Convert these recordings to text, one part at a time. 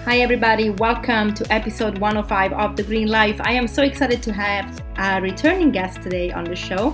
Hi everybody, welcome to episode 105 of The Green Life. I am so excited to have a returning guest today on the show.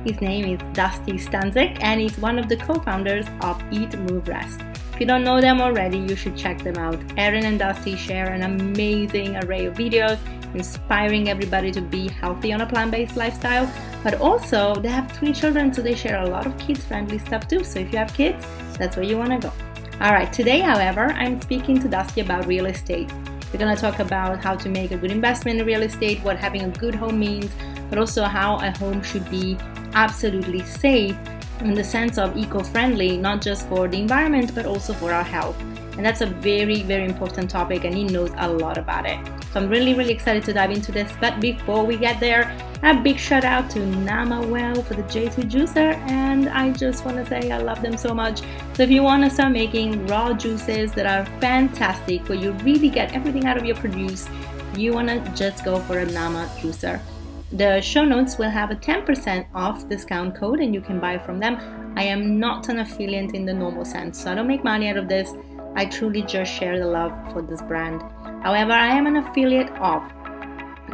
His name is Dusty Stanczyk and he's one of the co-founders of Eat, Move, Rest. If you don't know them already, you should check them out. Aaron and Dusty share an amazing array of videos inspiring everybody to be healthy on a plant-based lifestyle, but also they have 3 children, so they share a lot of kids-friendly stuff too. So if you have kids, that's where you want to go. All right, today, however, I'm speaking to Dusty about real estate. We're going to talk about how to make a good investment in real estate, what having a good home means, but also how a home should be absolutely safe in the sense of eco-friendly, not just for the environment, but also for our health. And that's a very, very important topic, and he knows a lot about it. So I'm really, really excited to dive into this. But before we get there, a big shout out to Nama Well for the J2 juicer. And I just want to say I love them so much. So if you want to start making raw juices that are fantastic, where you really get everything out of your produce, you want to just go for a Nama juicer. The show notes will have a 10% off discount code and you can buy from them. I am not an affiliate in the normal sense, so I don't make money out of this. I truly just share the love for this brand. However, I am an affiliate of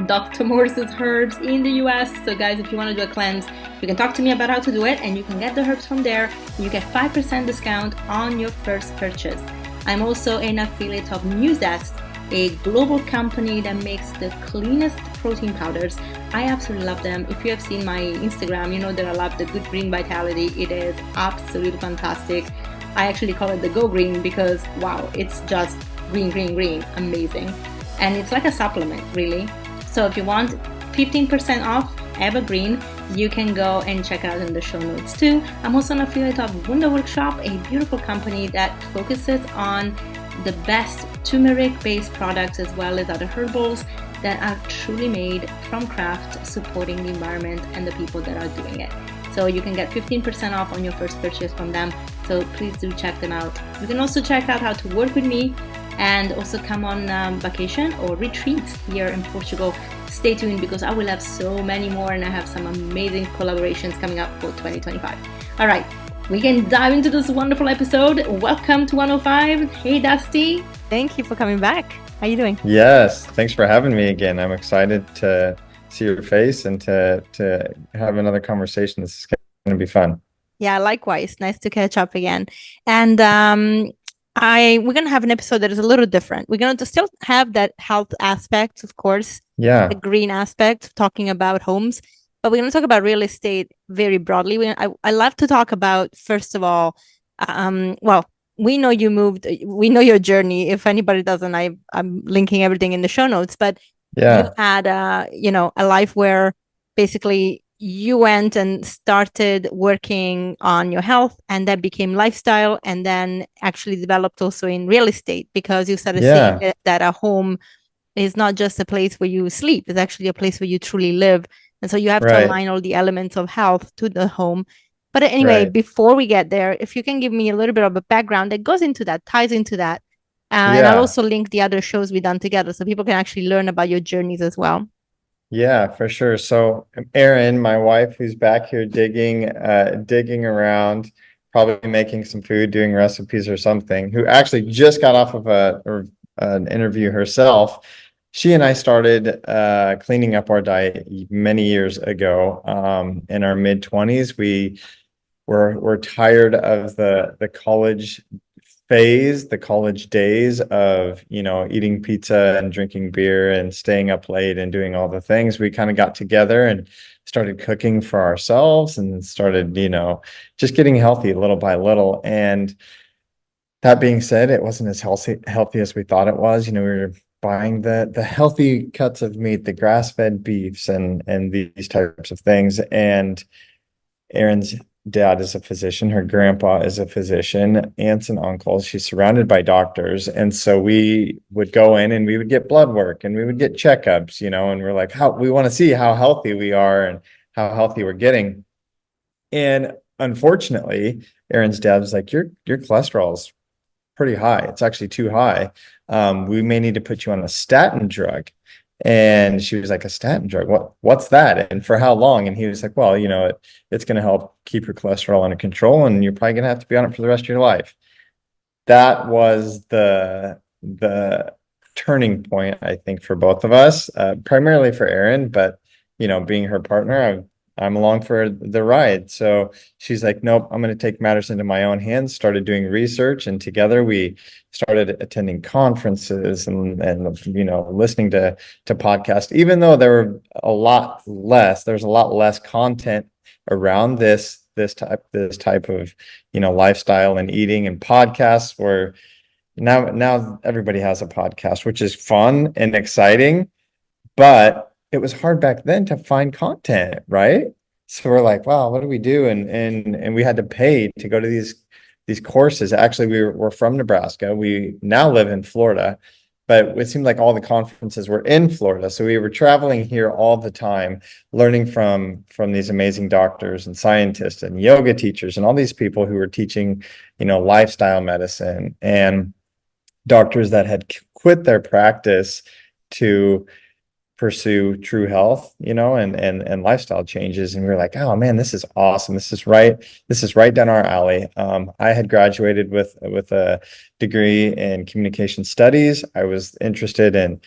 Dr. Morse's Herbs in the US. So guys, if you want to do a cleanse, you can talk to me about how to do it and you can get the herbs from there. You get 5% discount on your first purchase. I'm also an affiliate of Newzest, a global company that makes the cleanest protein powders. I absolutely love them. If you have seen my Instagram, you know that I love the Good Green Vitality. It is absolutely fantastic. I actually call it the Go Green because, wow, it's just green, green, green, amazing. And it's like a supplement, really. So if you want 15% off Evergreen, you can go and check it out in the show notes too. I'm also an affiliate of Wonder Workshop, a beautiful company that focuses on the best turmeric-based products as well as other herbals that are truly made from craft, supporting the environment and the people that are doing it. So you can get 15% off on your first purchase from them. So please do check them out. You can also check out how to work with me and also come on vacation or retreats here in Portugal. Stay tuned because I will have so many more and I have some amazing collaborations coming up for 2025. All right, we can dive into this wonderful episode. Welcome to 105. Hey, Dusty. Thank you for coming back. How are you doing? Yes, thanks for having me again. I'm excited to see your face and to have another conversation. This is going to be fun. Yeah, likewise. Nice to catch up again. And we're going to have an episode that is a little different. We're going to still have that health aspect, of course. Yeah. The green aspect, talking about homes. But we're going to talk about real estate very broadly. I love to talk about, first of all, we know you moved, we know your journey. If anybody doesn't, I'm linking everything in the show notes. But yeah, you had, a life where basically you went and started working on your health, and that became lifestyle, and then actually developed also in real estate because you started saying that a home is not just a place where you sleep; it's actually a place where you truly live. And so you have to align all the elements of health to the home. But anyway, before we get there, if you can give me a little bit of a background that goes into that, ties into that. And I'll also link the other shows we've done together so people can actually learn about your journeys as well. Yeah, for sure. So Erin, my wife, who's back here digging around, probably making some food, doing recipes or something, who actually just got off of an interview herself. She and I started cleaning up our diet many years ago. In our mid-20s, we're tired of the college phase, the college days of, eating pizza and drinking beer and staying up late and doing all the things. We kind of got together and started cooking for ourselves and started, just getting healthy little by little. And that being said, it wasn't as healthy as we thought it was. We were buying the healthy cuts of meat, the grass-fed beefs and these types of things. And Erin's dad is a physician, her grandpa is a physician, aunts and uncles, she's surrounded by doctors. And so we would go in and we would get blood work and we would get checkups, and we're like, we want to see how healthy we are and how healthy we're getting. And unfortunately, Erin's dad was like, your cholesterol's pretty high. It's actually too high. We may need to put you on a statin drug. And she was like, a statin drug? What's that? And for how long? And he was like, well, it's going to help keep your cholesterol under control, and you're probably going to have to be on it for the rest of your life. That was the turning point, I think, for both of us, primarily for Erin, but being her partner, I'm along for the ride. So she's like, nope, I'm going to take matters into my own hands, started doing research, and together we started attending conferences and listening to podcasts, even though there's a lot less content around this type of lifestyle and eating and podcasts, where now everybody has a podcast, which is fun and exciting, but it was hard back then to find content, right? So we're like, wow, what do we do? And we had to pay to go to these courses. Actually, we're from Nebraska. We now live in Florida, but it seemed like all the conferences were in Florida. So we were traveling here all the time, learning from these amazing doctors and scientists and yoga teachers and all these people who were teaching, lifestyle medicine, and doctors that had quit their practice to pursue true health, and lifestyle changes. And we were like, oh man, this is awesome. This is right down our alley. I had graduated with a degree in communication studies. I was interested in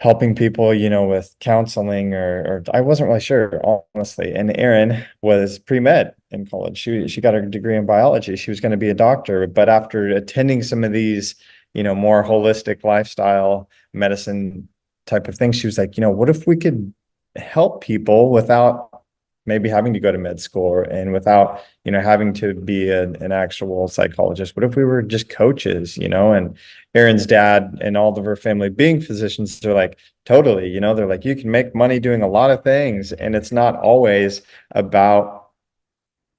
helping people, with counseling, or I wasn't really sure, honestly. And Erin was pre-med in college. She got her degree in biology. She was going to be a doctor, but after attending some of these, more holistic lifestyle medicine type of things, she was like, what if we could help people without maybe having to go to med school, and without, having to be an actual psychologist? What if we were just coaches, and Erin's dad and all of her family being physicians, they're like, totally, they're like, you can make money doing a lot of things, and it's not always about,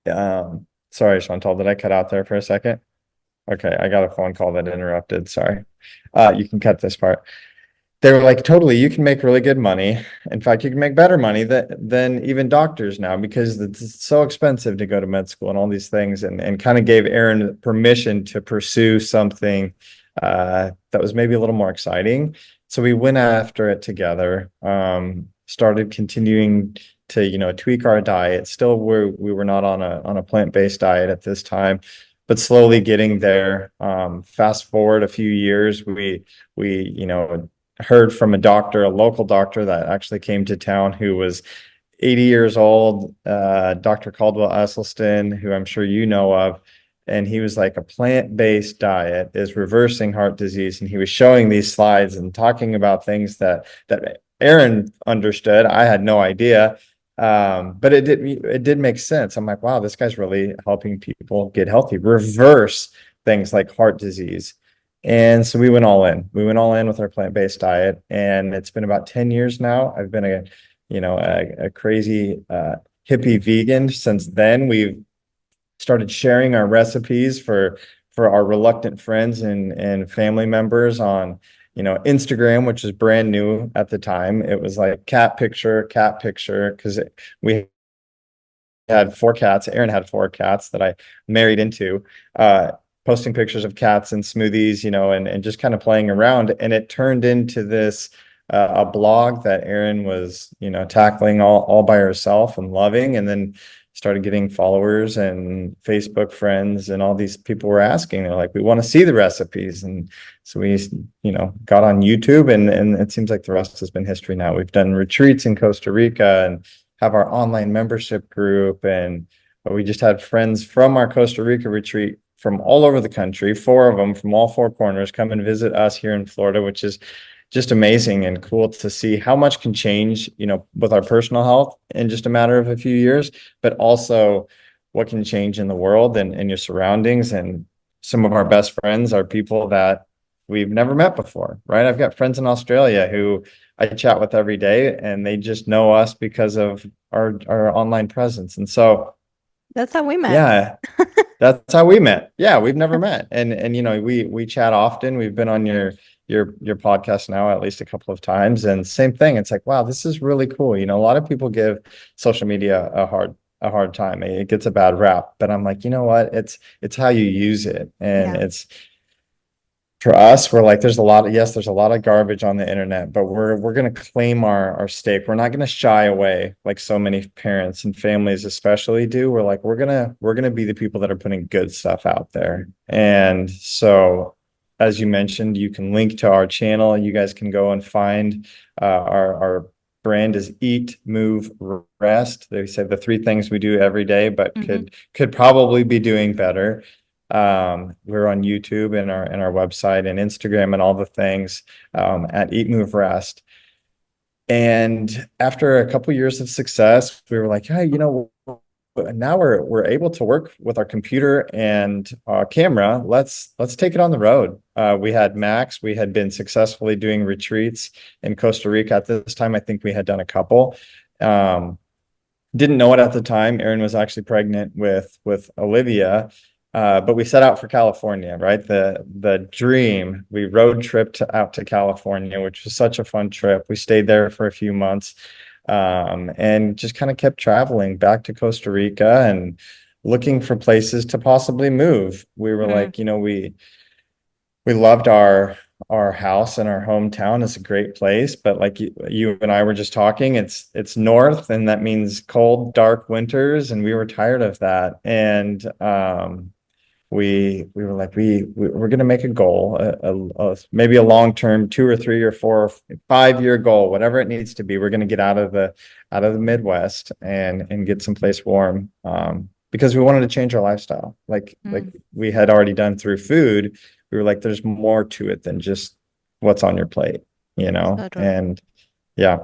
sorry, Chantal, did I cut out there for a second? Okay, I got a phone call that interrupted. Sorry. You can cut this part. They were like, totally, you can make really good money. In fact, you can make better money than even doctors now, because it's so expensive to go to med school and all these things, and kind of gave Erin permission to pursue something that was maybe a little more exciting. So we went after it together, started continuing to, tweak our diet. Still, we were not on a plant-based diet at this time, but slowly getting there. Fast forward a few years, we heard from a local doctor that actually came to town, who was 80 years old, Dr. Caldwell Esselstyn, who I'm sure you know of. And he was like, a plant-based diet is reversing heart disease. And he was showing these slides and talking about things that Erin understood. I had no idea. But it did make sense. I'm like, wow, this guy's really helping people get healthy, reverse things like heart disease. And so we went all in. We went all in with our plant-based diet, and it's been about 10 years now. I've been a crazy hippie vegan since then. We've started sharing our recipes for our reluctant friends and family members on Instagram, which is brand new at the time. It was like cat picture, because we had 4 cats. Erin had 4 cats that I married into. Posting pictures of cats and smoothies, and just kind of playing around. And it turned into this, a blog that Erin was, tackling all by herself and loving, and then started getting followers and Facebook friends, and all these people were asking, they're like, we want to see the recipes. And so we, got on YouTube, and it seems like the rest has been history now. We've done retreats in Costa Rica and have our online membership group. And we just had friends from our Costa Rica retreat from all over the country, 4 of them from all 4 corners, come and visit us here in Florida, which is just amazing and cool to see how much can change, with our personal health in just a matter of a few years, but also what can change in the world and your surroundings. And some of our best friends are people that we've never met before, right? I've got friends in Australia who I chat with every day, and they just know us because of our online presence. And so that's how we met. Yeah, that's how we met. Yeah, we've never met. And we chat often. We've been on your podcast now at least a couple of times, and same thing. It's like, wow, this is really cool. A lot of people give social media a hard time. It gets a bad rap, but I'm like, you know what? It's how you use it. And it's, for us, we're like, there's a lot of garbage on the internet, but we're going to claim our stake. We're not going to shy away like so many parents and families especially do. We're like, we're going to be the people that are putting good stuff out there. And so as you mentioned, you can link to our channel. You guys can go and find our brand is Eat, Move, Rest. They say the 3 things we do every day, but could probably be doing better. We're on YouTube and our website and Instagram and all the things at Eat, Move, Rest. And after a couple years of success, we were like, hey, now we're able to work with our computer and camera. Let's take it on the road. We had Max. We had been successfully doing retreats in Costa Rica at this time. I think we had done a couple. Didn't know it at the time. Erin was actually pregnant with Olivia. But we set out for California, right? The dream. We road tripped out to California, which was such a fun trip. We stayed there for a few months, and just kind of kept traveling back to Costa Rica and looking for places to possibly move. We were like, we loved our house and our hometown. It's a great place, but like you and I were just talking, it's north, and that means cold, dark winters, and we were tired of that. And we were like, we're going to make a goal, maybe a long-term 2 or 3 or 4 or 5-year goal, whatever it needs to be. We're going to get out of the Midwest and get someplace warm, because we wanted to change our lifestyle. Like we had already done through food. We were like, there's more to it than just what's on your plate, Totally. And yeah,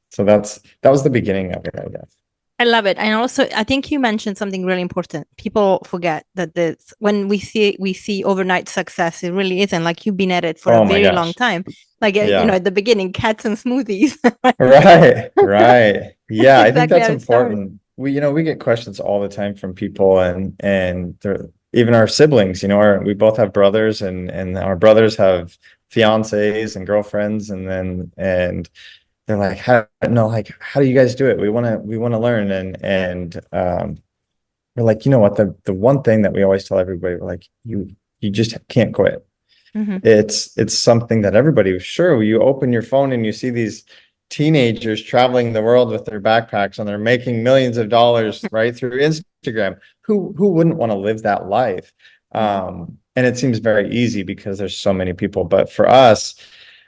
so that was the beginning of it, I guess. I love it. And also, I think you mentioned something really important. People forget that when we see overnight success, it really isn't. Like, you've been at it for a very long time. Like, at the beginning, cats and smoothies. Right. Yeah, I think that's important. We get questions all the time from people, and even our siblings, we both have brothers, and our brothers have fiancés and girlfriends, and they're like, how do you guys do it? We want to learn. And we're like, you know what? The one thing that we always tell everybody, we're like, you just can't quit. It's something that everybody, sure, you open your phone and you see these teenagers traveling the world with their backpacks, and they're making millions of dollars right through Instagram. Who wouldn't want to live that life? And it seems very easy because there's so many people, but for us,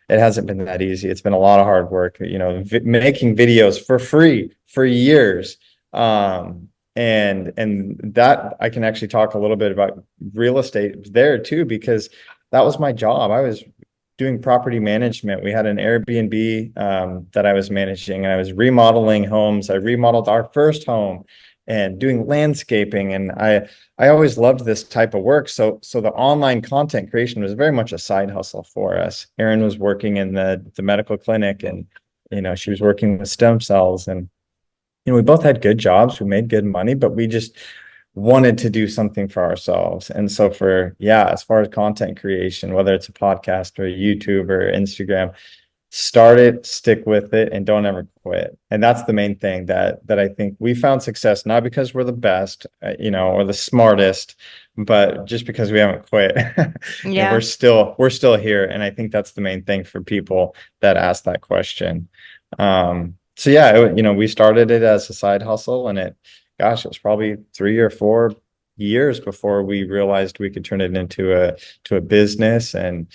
it hasn't been that easy. It's been a lot of hard work, making videos for free for years. And that I can actually talk a little bit about real estate there too, because that was my job. I was doing property management. We had an Airbnb that I was managing, and I was remodeling homes. I remodeled our first home and doing landscaping. And I always loved this type of work. So the online content creation was very much a side hustle for us. Erin was working in the medical clinic, and, she was working with stem cells, and, we both had good jobs. We made good money, but we just wanted to do something for ourselves. And so as far as content creation, whether it's a podcast or YouTube or Instagram, start it, stick with it, and don't ever quit. And that's the main thing that I think we found success, not because we're the best, or the smartest, but just because we haven't quit. And we're still here. And I think that's the main thing for people that ask that question. We started it as a side hustle, and it was probably 3 or 4 years before we realized we could turn it into a business. And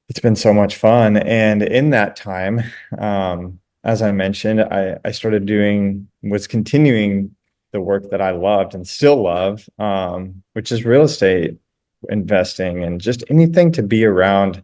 it's been so much fun. And in that time, as I mentioned, I was continuing the work that I loved and still love, which is real estate investing and just anything to be around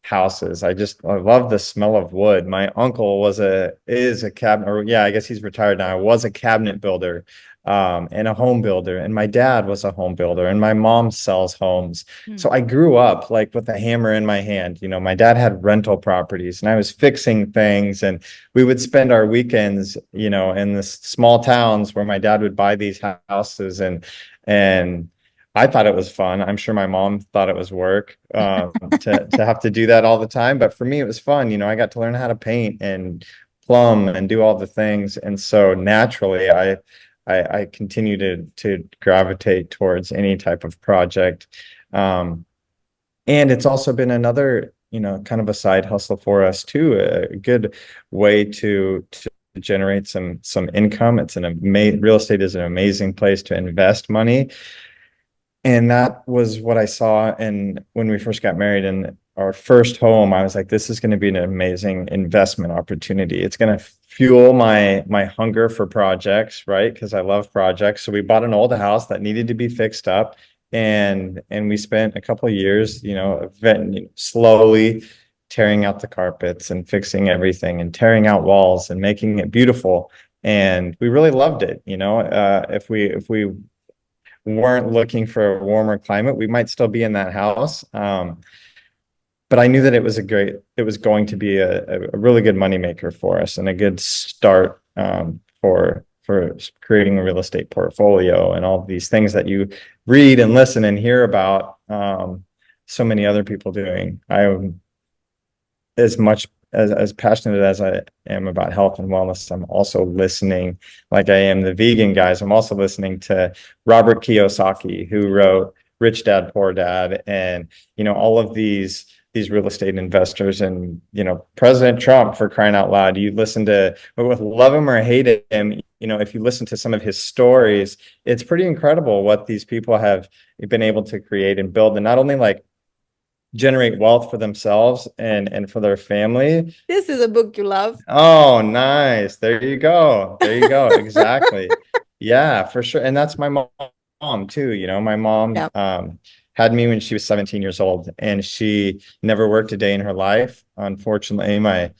houses. I love the smell of wood. My uncle is a cabinet, I guess he's retired now. I was a cabinet builder, and a home builder, and my dad was a home builder, and my mom sells homes. So I grew up like with a hammer in my hand. My dad had rental properties, and I was fixing things, and we would spend our weekends, in the small towns where my dad would buy these houses, and I thought it was fun. I'm sure my mom thought it was work, to have to do that all the time. But for me, it was fun. I got to learn how to paint and plumb and do all the things. And so naturally, I continue to gravitate towards any type of project. And it's also been another, kind of a side hustle for us too, a good way to generate some income. Real estate is an amazing place to invest money. And that was what I saw. And when we first got married and our first home, I was like, this is going to be an amazing investment opportunity. It's going to fuel my hunger for projects, right? Because I love projects. So we bought an old house that needed to be fixed up. And we spent a couple of years, slowly tearing out the carpets and fixing everything and tearing out walls and making it beautiful. And we really loved it. If we weren't looking for a warmer climate, we might still be in that house. But I knew that it was going to be a really good moneymaker for us and a good start for creating a real estate portfolio and all these things that you read and listen and hear about so many other people doing. I'm as much as passionate as I am about health and wellness, I'm also listening, like I am the vegan guys. I'm also listening to Robert Kiyosaki, who wrote Rich Dad, Poor Dad, and all of these real estate investors, and President Trump, for crying out loud. You listen to, with love him or hate him, if you listen to some of his stories, it's pretty incredible what these people have been able to create and build, and not only like generate wealth for themselves and for their family. This is a book you love. Oh, nice. There you go. Exactly. Yeah, for sure. And that's my mom too. My mom had me when she was 17 years old, and she never worked a day in her life. Unfortunately, my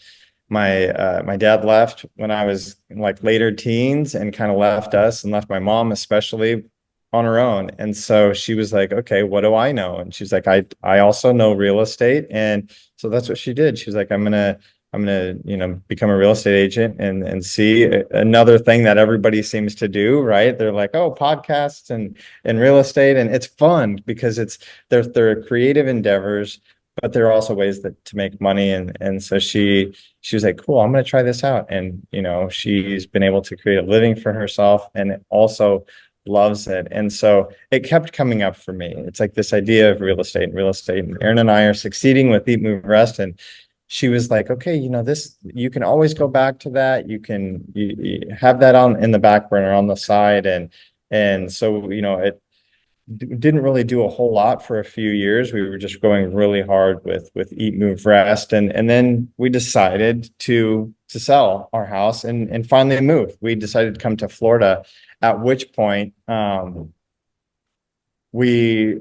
dad left when I was like later teens and kind of left us and left my mom especially on her own. And so she was like, okay, what do I know? And she's like, I also know real estate. And so that's what she did. She was like, I'm gonna become a real estate agent and see another thing that everybody seems to do, right? They're like, oh, podcasts and real estate, and it's fun because they're creative endeavors, but there are also ways to make money. And so she was like, cool, I'm going to try this out. And she's been able to create a living for herself and also loves it. And so it kept coming up for me. It's like this idea of real estate. And Erin and I are succeeding with Eat, Move, Rest. And she was like, okay, this, you can always go back to that. You have that in the back burner on the side. And so, it didn't really do a whole lot for a few years. We were just going really hard with Eat, Move, Rest. And then we decided to sell our house and finally move. We decided to come to Florida, at which point we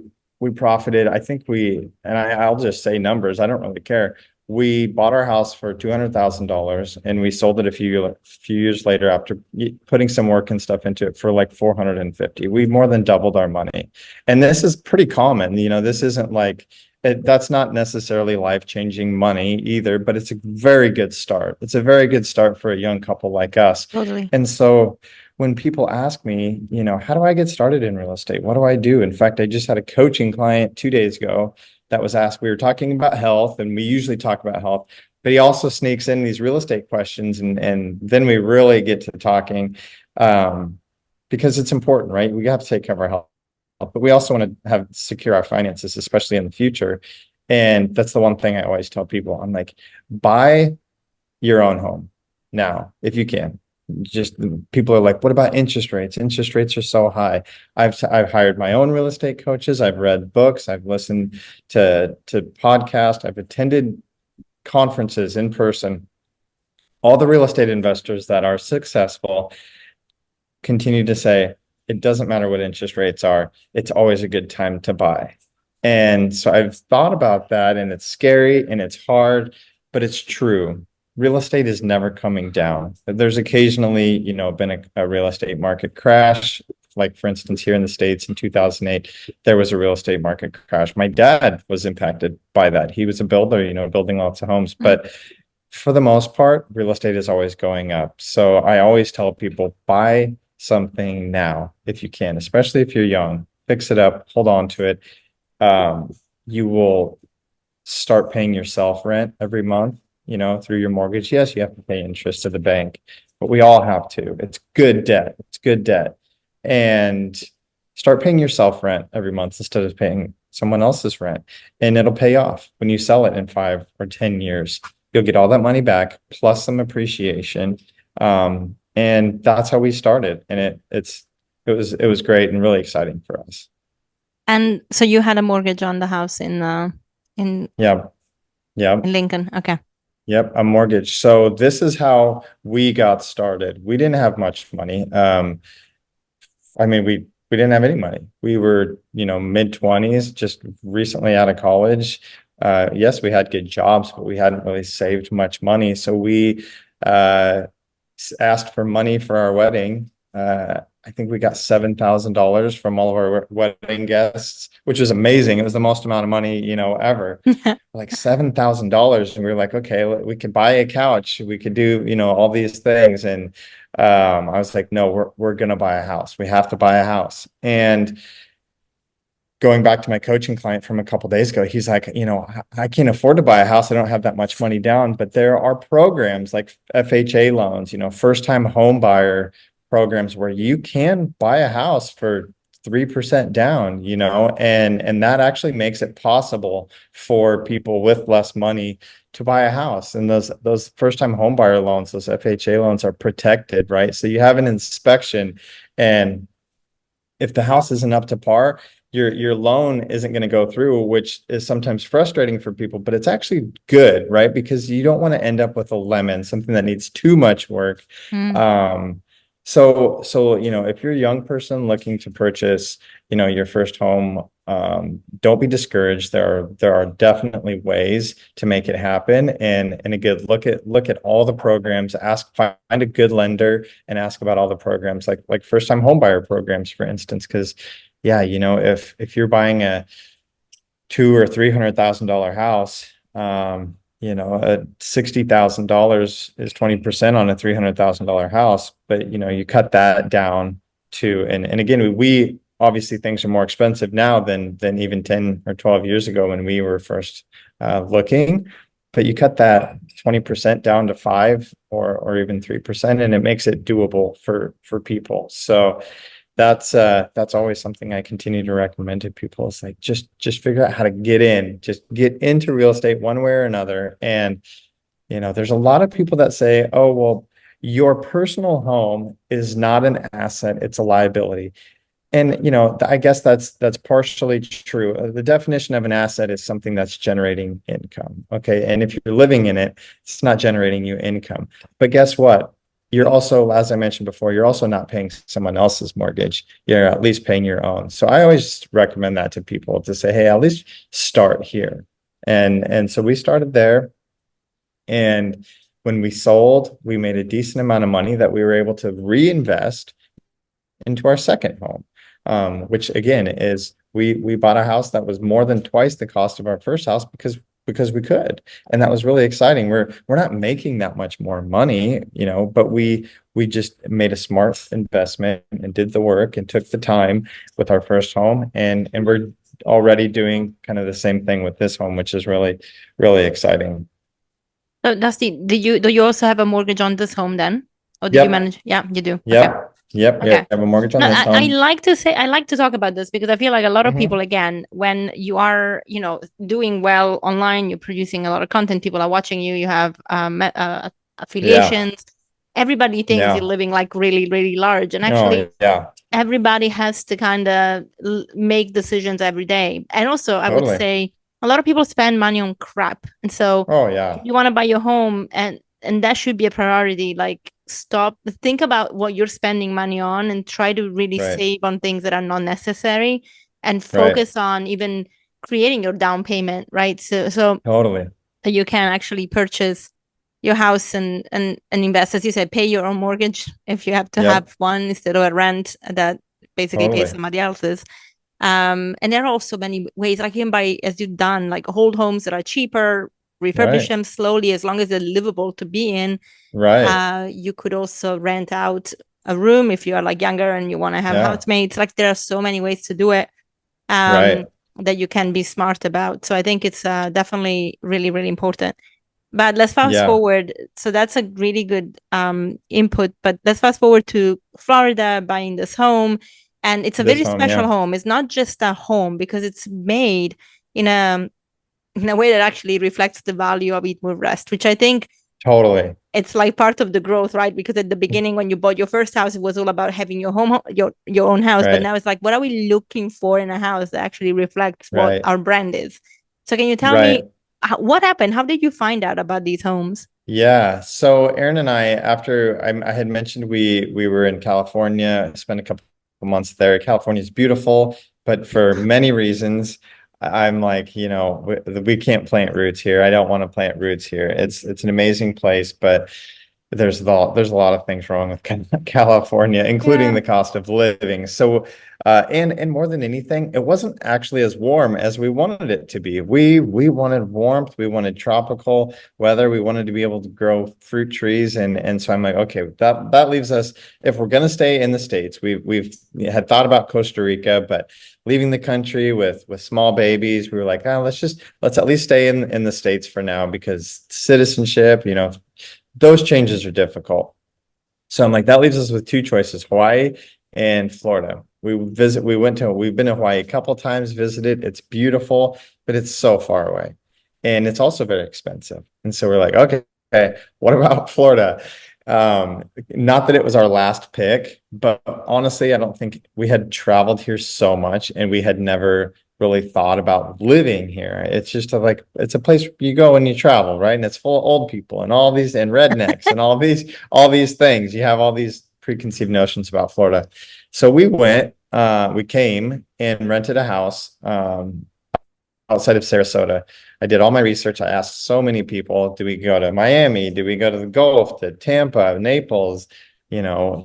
profited. I think I'll just say numbers. I don't really care. We bought our house for $200,000 and we sold it a few years later after putting some work and stuff into it for like 450. We more than doubled our money. And this is pretty common. This isn't like, that's not necessarily life-changing money either, but it's a very good start. It's a very good start for a young couple like us. Totally. And so when people ask me, how do I get started in real estate? What do I do? In fact, I just had a coaching client 2 days ago that was asked. We were talking about health, and we usually talk about health, but he also sneaks in these real estate questions, and then we really get to talking because it's important, right? We have to take care of our health, but we also want to secure our finances, especially in the future. And that's the one thing I always tell people. I'm like, buy your own home now if you can. Just people are like, what about interest rates? Interest rates are so high. I've hired my own real estate coaches. I've read books. I've listened to podcasts. I've attended conferences in person. All the real estate investors that are successful continue to say, it doesn't matter what interest rates are. It's always a good time to buy. And so I've thought about that, and it's scary and it's hard, but it's true. Real estate is never coming down. There's occasionally, been a real estate market crash. Like, for instance, here in the States in 2008, there was a real estate market crash. My dad was impacted by that. He was a builder, building lots of homes. But for the most part, real estate is always going up. So I always tell people, buy something now if you can, especially if you're young. Fix it up, hold on to it. You will start paying yourself rent every month. Through your mortgage. Yes, you have to pay interest to the bank, but we all have to. It's good debt. And start paying yourself rent every month instead of paying someone else's rent. And it'll pay off when you sell it in 5 or 10 years. You'll get all that money back plus some appreciation. And that's how we started. And it was great and really exciting for us. And so you had a mortgage on the house in Yeah. Yeah. Lincoln. Okay. Yep, a mortgage. So this is how we got started. We didn't have much money. I mean, we didn't have any money. We were, mid-20s, just recently out of college. Yes, we had good jobs, but we hadn't really saved much money. So we asked for money for our wedding. I think we got $7,000 from all of our wedding guests, which was amazing. It was the most amount of money, ever. Like $7,000. And we were like, okay, we could buy a couch. We could do, all these things. And I was like, no, we're gonna buy a house. We have to buy a house. And going back to my coaching client from a couple of days ago, he's like, I can't afford to buy a house. I don't have that much money down, but there are programs like FHA loans, first time home buyer programs where you can buy a house for 3% down, and that actually makes it possible for people with less money to buy a house. And those first time home buyer loans, those FHA loans are protected, right? So you have an inspection, and if the house isn't up to par, your loan isn't going to go through, which is sometimes frustrating for people, but it's actually good, right? Because you don't want to end up with a lemon, something that needs too much work. So if you're a young person looking to purchase, your first home, don't be discouraged. There are definitely ways to make it happen. And again, look at all the programs, find a good lender and ask about all the programs, like first time home buyer programs, for instance, because yeah, if you're buying a $200,000 or $300,000 house, $60,000 is 20% on a $300,000 house, but you cut that down to, and again, we obviously things are more expensive now than even 10 or 12 years ago when we were first looking, but you cut that 20% down to 5 or even 3%, and it makes it doable for people. So that's always something I continue to recommend to people. It's like, just figure out how to get into real estate one way or another. And, there's a lot of people that say, oh, well, your personal home is not an asset, it's a liability. And, I guess that's partially true. The definition of an asset is something that's generating income. Okay. And if you're living in it, it's not generating you income. But guess what? You're also, as I mentioned before, you're also not paying someone else's mortgage. You're at least paying your own. So I always recommend that to people, to say, hey, at least start here. And so we started there. And when we sold, we made a decent amount of money that we were able to reinvest into our second home, which again is we bought a house that was more than twice the cost of our first house because we could, and that was really exciting. We're not making that much more money, but we just made a smart investment and did the work and took the time with our first home, and we're already doing kind of the same thing with this home, which is really, really exciting. So Dusty, do you also have a mortgage on this home then? Or did you manage? Yeah, you do. Yep. Okay. Yep. Okay. Yeah, I have a mortgage on this home. I like to talk about this because I feel like a lot of people, again, when you are, doing well online, you're producing a lot of content, people are watching you, you have affiliations. Everybody thinks you're living like really, really large. And actually, everybody has to kind of make decisions every day. And also, I would say a lot of people spend money on crap. And so if you want to buy your home, and that should be a priority, like think about what you're spending money on and try to really save on things that are not necessary and focus on even creating your down payment, right? So you can actually purchase your house and invest, as you said, pay your own mortgage if you have to have one instead of a rent that basically pays somebody else's. And there are also many ways, like you can buy, as you've done, like old homes that are cheaper, refurbish them slowly, as long as they're livable to be in. You could also rent out a room if you are like younger and you want to have housemates. Like there are so many ways to do it that you can be smart about. So I think it's definitely really, really important. But let's fast forward. So that's a really good input. But let's fast forward to Florida, buying this home. And it's a very special home. It's not just a home because it's made in a way that actually reflects the value of Eat, Move, Rest, which I think Totally. It's like part of the growth, right? Because at the beginning, when you bought your first house, it was all about having your home, your own house. But Right. now it's like, what are we looking for in a house that actually reflects what Right. our brand is? So can you tell me Right. what happened? How did you find out about these homes? Yeah. So Aaron and I, after I had mentioned we were in California, spent a couple of months there. California is beautiful, but for many reasons, I'm like, we can't plant roots here. I don't want to plant roots here. It's an amazing place, but there's a lot of things wrong with California, including Yeah. the cost of living. So, and more than anything, it wasn't actually as warm as we wanted it to be. We wanted warmth, we wanted tropical weather, we wanted to be able to grow fruit trees, and so I'm like, okay, that leaves us, if we're going to stay in the States, we've had thought about Costa Rica, but leaving the country with small babies, we were like, oh, let's at least stay in the States for now, because citizenship, those changes are difficult. So I'm like, that leaves us with two choices, Hawaii and Florida. We've been to Hawaii a couple times, visited. It's beautiful, but it's so far away. And it's also very expensive. And so we're like, okay, what about Florida? Not that it was our last pick, but honestly, I don't think we had traveled here so much and we had never really thought about living here. It's just it's a place you go when you travel, right? And it's full of old people and all these and rednecks and all these things. You have all these preconceived notions about Florida. So we came and rented a house outside of Sarasota. I did all my research. I asked so many people, do we go to Miami? Do we go to the Gulf, to Tampa, Naples,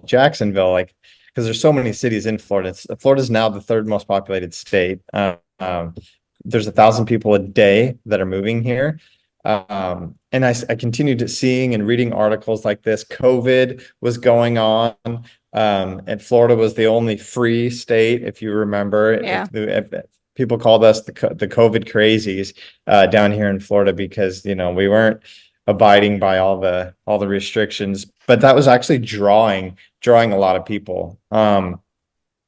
Jacksonville? Like, because there's so many cities in Florida. Florida's now the third most populated state. There's 1,000 people a day that are moving here. And I continued seeing and reading articles like this. COVID was going on. And Florida was the only free state, if you remember. Yeah. If people called us the COVID crazies down here in Florida because we weren't abiding by all the restrictions, but that was actually drawing a lot of people. And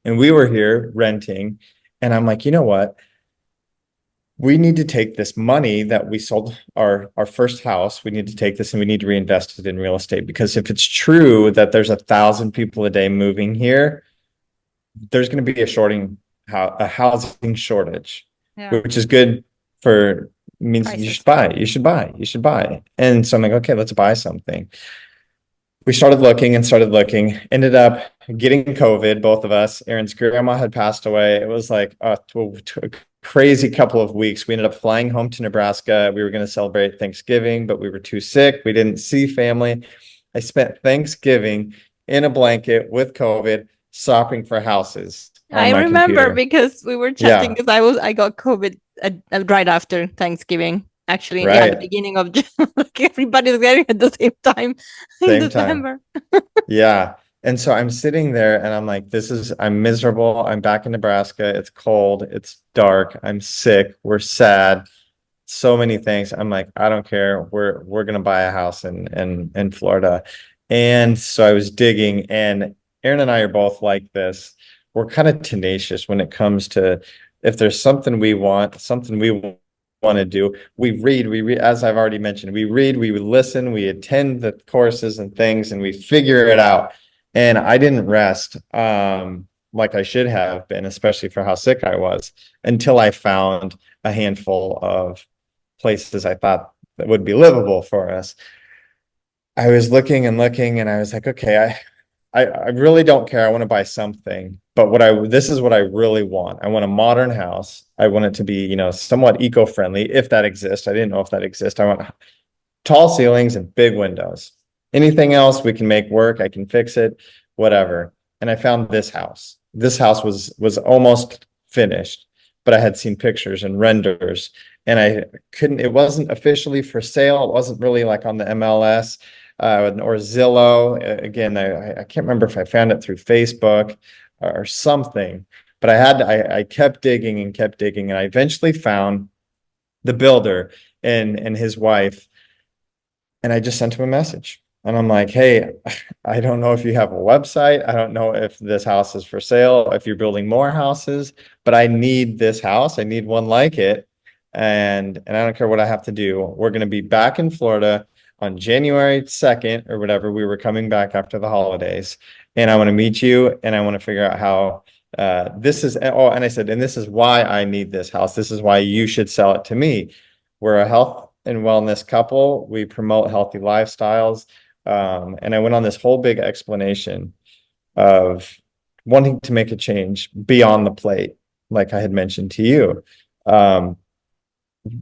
we were here renting, and I'm like, you know what? We need to take this money that we sold our first house. We need to take this and we need to reinvest it in real estate, because if it's true that there's 1,000 people a day moving here, there's going to be a housing shortage, Yeah. which is good for means Prices. you should buy. And so I'm like, okay, let's buy something. We started looking, ended up getting COVID, both of us. Aaron's grandma had passed away. It was like a crazy couple of weeks. We ended up flying home to Nebraska. We were going to celebrate Thanksgiving, but we were too sick. We didn't see family. I spent Thanksgiving in a blanket with COVID shopping for houses on I my remember computer. because we were chatting because I got COVID right after Thanksgiving. Actually, yeah, the Right. beginning of June. Like everybody's getting at the same time in Same time. December. Yeah. And so I'm sitting there and I'm like, I'm miserable. I'm back in Nebraska. It's cold. It's dark. I'm sick. We're sad. So many things. I'm like, I don't care. We're gonna buy a house in Florida. And so I was digging, and Aaron and I are both like this. We're kind of tenacious when it comes to, if there's something we want, something we want to do. We read, as I've already mentioned, we read, we listen, we attend the courses and things, and we figure it out. And I didn't rest like I should have been, especially for how sick I was, until I found a handful of places I thought that would be livable for us. I was looking and looking, and I was like, okay, I really don't care. I want to buy something, but this is what I really want. I want a modern house. I want it to be, somewhat eco-friendly, if that exists. I didn't know if that exists. I want tall ceilings and big windows. Anything else we can make work. I can fix it, whatever. And I found this house. This house was almost finished, but I had seen pictures and renders, and it wasn't officially for sale. It wasn't really like on the MLS or Zillow. Again, I can't remember if I found it through Facebook or something, but I kept digging and kept digging, and I eventually found the builder and his wife, and I just sent him a message. And I'm like, hey, I don't know if you have a website. I don't know if this house is for sale, if you're building more houses, but I need this house. I need one like it. And I don't care what I have to do. We're going to be back in Florida on January 2nd or whatever, we were coming back after the holidays, and I want to meet you, and I want to figure out how this is, oh, and I said, and this is why I need this house. This is why you should sell it to me. We're a health and wellness couple. We promote healthy lifestyles. And I went on this whole big explanation of wanting to make a change beyond the plate, like I had mentioned to you.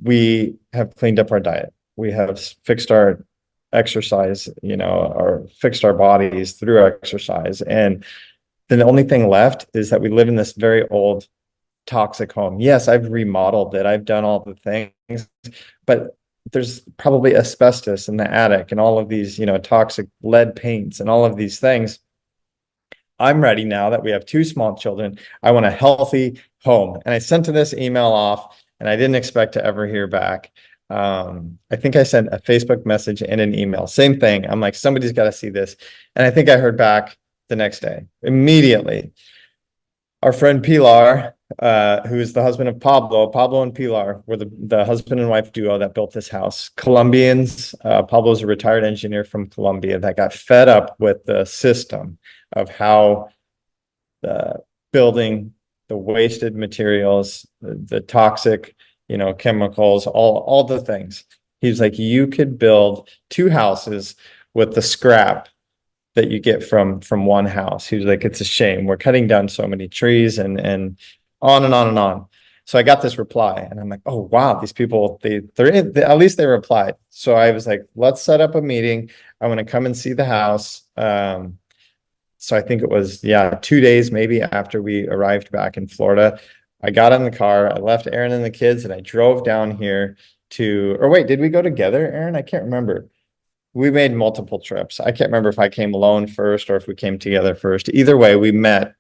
We have cleaned up our diet. We have fixed our exercise, or fixed our bodies through exercise. And then the only thing left is that we live in this very old, toxic home. Yes, I've remodeled it. I've done all the things, but there's probably asbestos in the attic and all of these, toxic lead paints and all of these things. I'm ready now that we have 2 small children. I want a healthy home. And I sent this email off, and I didn't expect to ever hear back. I think I sent a Facebook message and an email. Same thing. I'm like, somebody's got to see this. And I think I heard back the next day. Immediately, our friend Pilar, who is the husband of Pablo and Pilar were the husband and wife duo that built this house. Colombians. Pablo's a retired engineer from Colombia that got fed up with the system of how the building, the wasted materials, the toxic, chemicals, all the things. He's like, you could build 2 houses with the scrap that you get from one house. He was like, it's a shame. We're cutting down so many trees and on and on and on. So I got this reply, and I'm like, oh wow, these people, at least they replied. So I was like, let's set up a meeting. I want to come and see the house. So I think it was 2 days maybe after we arrived back in Florida. I got in the car, I left Aaron and the kids, and I drove down here or wait, did we go together, Aaron? I can't remember. We made multiple trips. I can't remember if I came alone first or if we came together first. Either way, we met,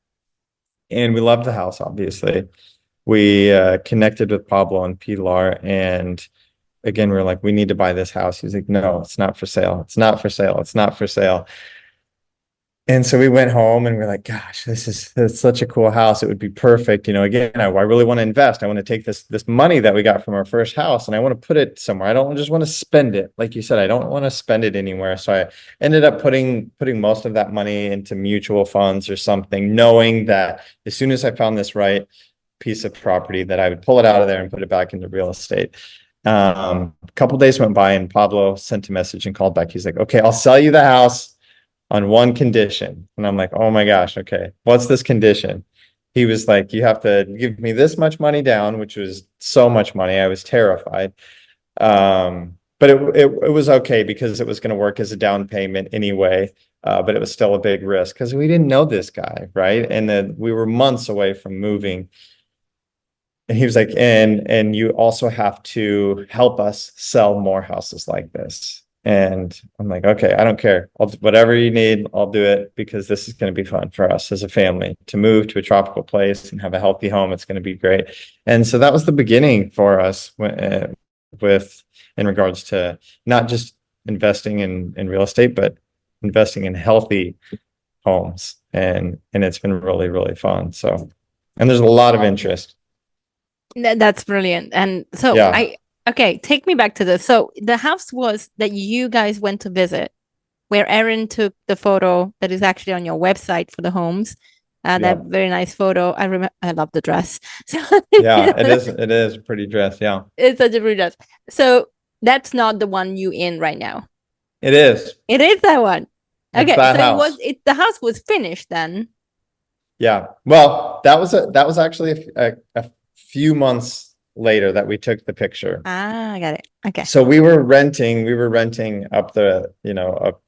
and we loved the house, obviously. We connected with Pablo and Pilar, and again, we were like, we need to buy this house. He's like, no, it's not for sale. It's not for sale. It's not for sale. And so we went home, and we're like, gosh, that's such a cool house. It would be perfect. Again, I really want to invest. I want to take this money that we got from our first house, and I want to put it somewhere. I don't just want to spend it. Like you said, I don't want to spend it anywhere. So I ended up putting most of that money into mutual funds or something, knowing that as soon as I found this right piece of property, that I would pull it out of there and put it back into real estate. A couple days went by, and Pablo sent a message and called back. He's like, okay, I'll sell you the house on one condition. And I'm like, oh my gosh, okay, what's this condition? He was like, you have to give me this much money down, which was so much money. I was terrified. But it was okay because it was going to work as a down payment anyway. But it was still a big risk because we didn't know this guy, right? And then we were months away from moving. And he was like, and you also have to help us sell more houses like this. And I'm like, okay, I don't care. Whatever you need, I'll do it, because this is going to be fun for us as a family to move to a tropical place and have a healthy home. It's going to be great. And so that was the beginning for us in regards to not just investing in real estate, but investing in healthy homes. And it's been really, really fun. So, and there's a lot of interest. That's brilliant. And so okay, take me back to this. So the house was that you guys went to visit, where Aaron took the photo that is actually on your website for the homes. That very nice photo. I love the dress. So, yeah, it is a pretty dress. Yeah, it's such a pretty dress. So that's not the one you in right now. It is. It is that one. Okay, that so house. the house was finished then. Yeah. Well, that was actually a few months later that we took the picture. I got it. Okay. So we were renting up up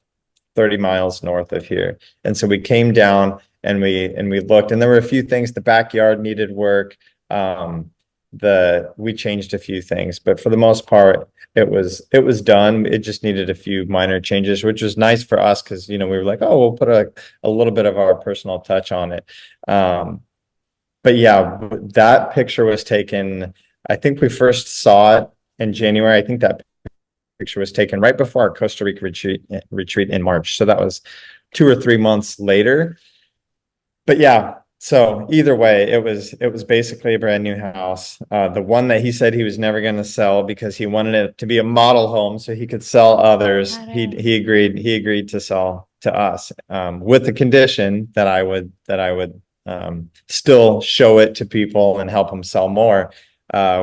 30 miles north of here. And so we came down and we looked, and there were a few things. The backyard needed work. We changed a few things, but for the most part, it was done. It just needed a few minor changes, which was nice for us because we were like, oh, we'll put a little bit of our personal touch on it. But yeah, that picture was taken, I think we first saw it in January. I think that picture was taken right before our Costa Rica retreat in March. So that was 2 or 3 months later. But yeah, So either way, it was basically a brand new house. The one that he said he was never going to sell because he wanted it to be a model home so he could sell others. Got He it. he agreed he agreed to sell to us, with the condition that I would still show it to people and help them sell more,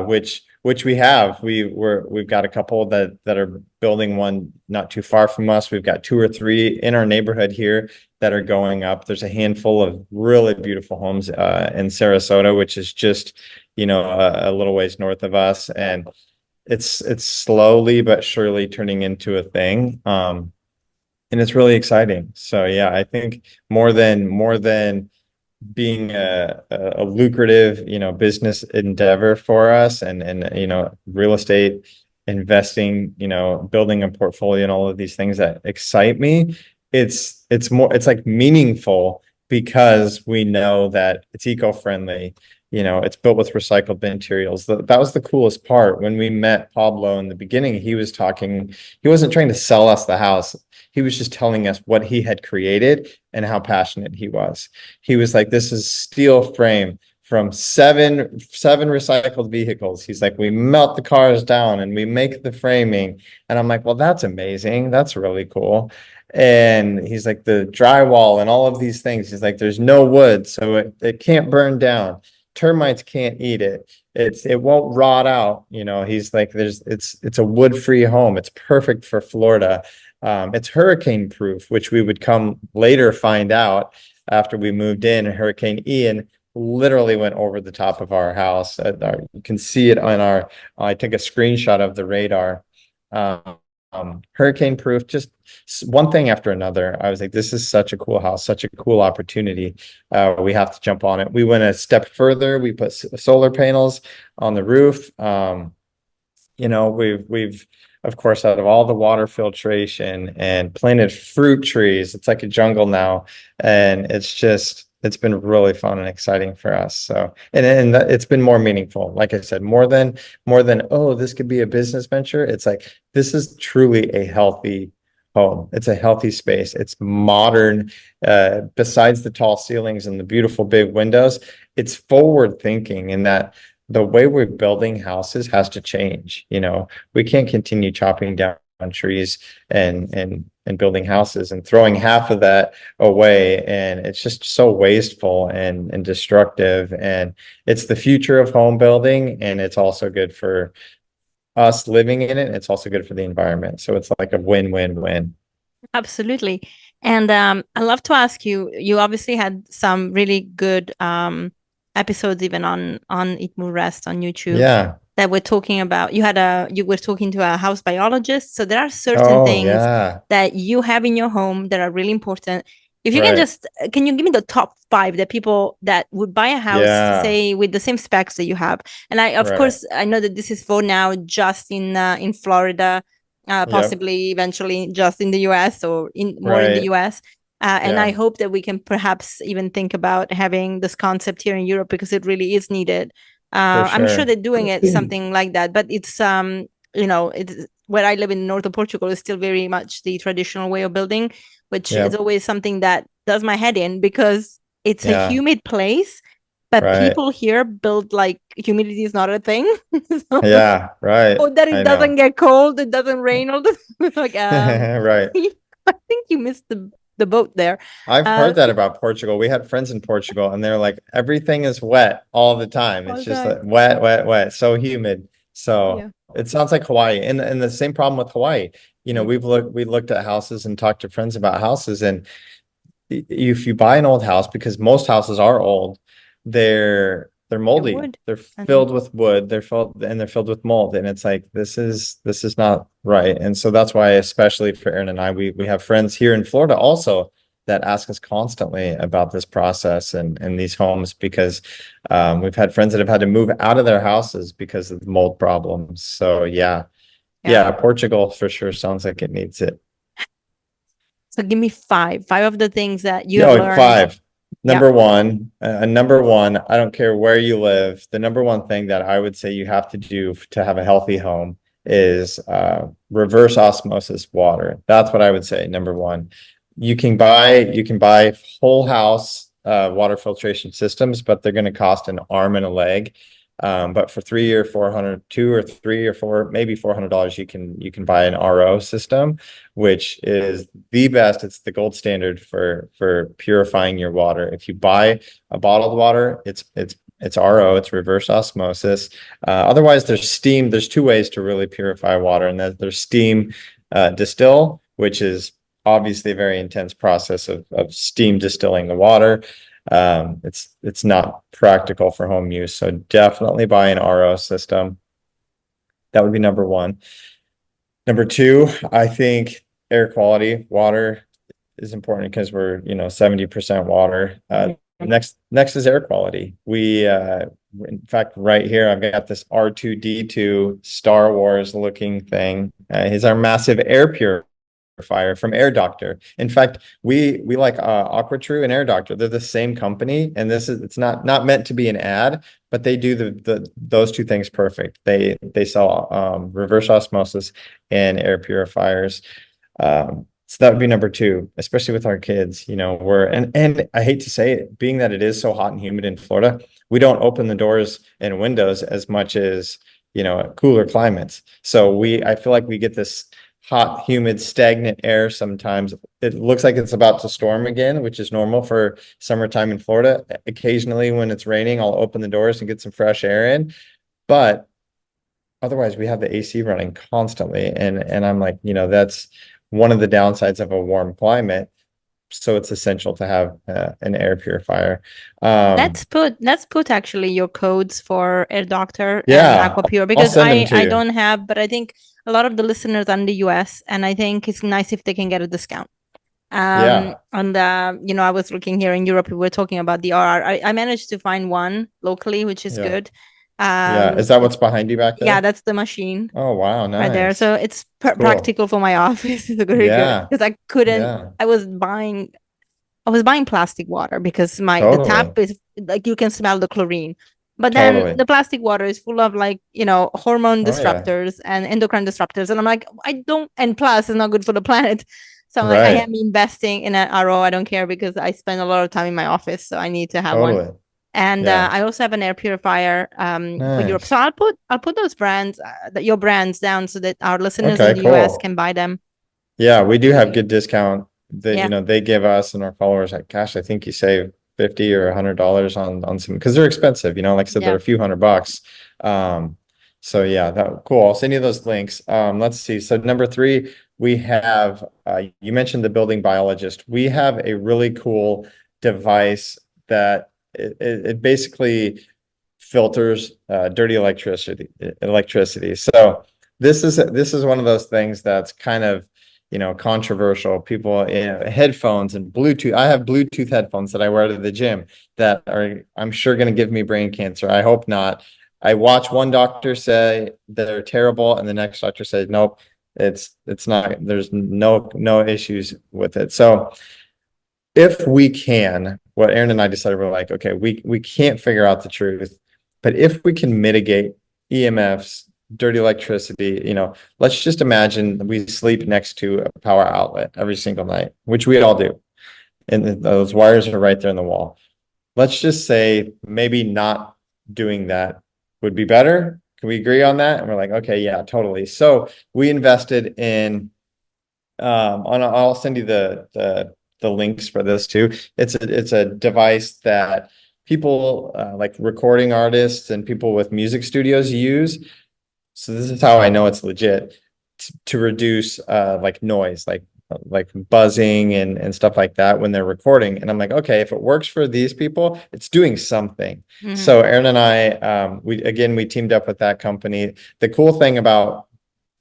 which we have. We've got a couple that are building one not too far from us. We've got two or three in our neighborhood here that are going up. There's a handful of really beautiful homes in Sarasota, which is just, a little ways north of us. And it's slowly but surely turning into a thing. And it's really exciting. So yeah, I think more than being a lucrative, business endeavor for us, and real estate investing, building a portfolio and all of these things that excite me. It's like meaningful because we know that it's eco-friendly. It's built with recycled materials. That was the coolest part. When we met Pablo in the beginning, he wasn't trying to sell us the house. He was just telling us what he had created and how passionate he was. He was like, this is steel frame from seven recycled vehicles. He's like, we melt the cars down and we make the framing. And I'm like, well, that's amazing. That's really cool. And he's like, the drywall and all of these things. He's like, there's no wood, so it can't burn down. Termites can't eat it. It won't rot out. He's like, it's a wood-free home. It's perfect for Florida. It's hurricane proof, which we would come later find out after we moved in. Hurricane Ian literally went over the top of our house. You can see it on I took a screenshot of the radar. Hurricane proof, just one thing after another. I was like, this is such a cool house, such a cool opportunity. We have to jump on it. We went a step further. We put solar panels on the roof. We've of course, out of all the water filtration and planted fruit trees. It's like a jungle now, and it's been really fun and exciting for us. So, and it's been more meaningful. Like I said, more than, oh, this could be a business venture. It's like, this is truly a healthy home. It's a healthy space. It's modern. Besides the tall ceilings and the beautiful big windows, it's forward thinking in that the way we're building houses has to change. We can't continue chopping down trees and building houses and throwing half of that away. And it's just so wasteful and destructive. And it's the future of home building. And it's also good for us living in it. It's also good for the environment. So it's like a win-win-win. Absolutely. And I'd love to ask you, you obviously had some really good episodes even on Eat Move Rest on YouTube. Yeah. That we're talking about. You were talking to a house biologist. So there are certain Oh, things yeah. that you have in your home that are really important. If you Right. can you give me the top 5 that people that would buy a house, Yeah. say with the same specs that you have? And of Right. course, I know that this is for now just in Florida, Yep. possibly eventually just in the US or more in the Right. US. And Yeah. I hope that we can perhaps even think about having this concept here in Europe because it really is needed. I'm sure sure. they're doing it something like that, but it's it's where I live in north of Portugal is still very much the traditional way of building, which Yep. is always something that does my head in because it's a Yeah. humid place, but Right. people here build like humidity is not a thing. So, Yeah. Right. or that it I doesn't know. get cold, it doesn't rain all the like Right. I think you missed the boat there. I've heard that about Portugal. We had friends in Portugal and they're like, everything is wet all the time. It's just like wet, wet, wet, so humid. So Yeah. it sounds like Hawaii. And the same problem with Hawaii. We looked at houses and talked to friends about houses. And if you buy an old house, because most houses are old, they're moldy. wood. They're filled with wood. They're filled with mold. And it's like, this is not right. And so that's why, especially for Aaron and I, we have friends here in Florida also that ask us constantly about this process and these homes, because we've had friends that have had to move out of their houses because of mold problems. So yeah, Portugal for sure sounds like it needs it. So give me five of the things that you have learned. 5. Number one, I don't care where you live. The number one thing that I would say you have to do to have a healthy home is reverse osmosis water. That's what I would say. Number one, you can buy whole house water filtration systems, but they're going to cost an arm and a leg. But for 3 or 4, maybe $400, you can buy an RO system, which is the best. It's the gold standard for purifying your water. If you buy a bottled water, it's RO, it's reverse osmosis. Otherwise, there's steam. There's two ways to really purify water, and there's steam distill, which is obviously a very intense process of steam distilling the water. It's not practical for home use, so definitely buy an RO system. That would be number one. Number two, I think air quality. Water is important because we're 70% water. Next is air quality. We in fact, right here I've got this R2D2 Star Wars looking thing. He's our massive air purifier from Air Doctor. In fact, we like AquaTrue and Air Doctor. They're the same company, and it's not meant to be an ad, but they do those two things perfect. They sell reverse osmosis and air purifiers. So that would be number two, especially with our kids. And I hate to say it, being that it is so hot and humid in Florida, we don't open the doors and windows as much as cooler climates. So I feel like we get this hot, humid, stagnant air sometimes. It looks like it's about to storm again, which is normal for summertime in Florida. Occasionally when it's raining, I'll open the doors and get some fresh air in. But otherwise, we have the AC running constantly. And I'm like, that's one of the downsides of a warm climate. So it's essential to have an air purifier. Let's put actually your codes for Air Doctor Yeah, and AquaPure, I'll because send them to I you. don't have, but I think a lot of the listeners are in the US, and I think it's nice if they can get a discount. Yeah. And I was looking here in Europe, we were talking about the RR. I managed to find one locally, which is Yeah. good. Yeah. Is that what's behind you back there? Yeah, that's the machine. Oh, wow. Right there. Nice. So it's Cool. practical for my office. It's very good Yeah. because I couldn't. Yeah. I was buying plastic water because the Totally. tap is like you can smell the chlorine. But then Totally. the plastic water is full of hormone Oh, yeah. disruptors and endocrine disruptors. And I'm like, and plus it's not good for the planet. So I'm like, I Right. am investing in an RO. I don't care because I spend a lot of time in my office, so I need to have one. Totally. And Yeah. I also have an air purifier for Europe. Nice. So I'll put those brands, your brands down so that our listeners Okay, in the US cool. can buy them. Yeah, we do have good discount that Yeah. they give us and our followers. Like, gosh, I think you save $50 or $100 on some, because they're expensive. Like I said, they're a few $100. So yeah, cool. I'll send you those links. Let's see. So number three, we have you mentioned the building biologist. We have a really cool device that it basically filters dirty electricity. So this is one of those things that's kind of controversial. People, headphones and Bluetooth. I have Bluetooth headphones that I wear to the gym that are, I'm sure, going to give me brain cancer. I hope not. I watch one doctor say they're terrible, and the next doctor says, nope, it's not. There's no issues with it. So if we can, what Aaron and I decided, we're like, okay, we can't figure out the truth, but if we can mitigate EMFs, dirty electricity, let's just imagine we sleep next to a power outlet every single night, which we all do. And those wires are right there in the wall. Let's just say maybe not doing that would be better. Can we agree on that? And we're like, okay, yeah, totally. So we invested in, I'll send you the links for this too. It's a device that people like recording artists and people with music studios use. So this is how I know it's legit, to reduce like noise, like buzzing and stuff like that when they're recording. And I'm like, okay, if it works for these people, it's doing something. Mhm. So Aaron and I, we teamed up with that company. The cool thing about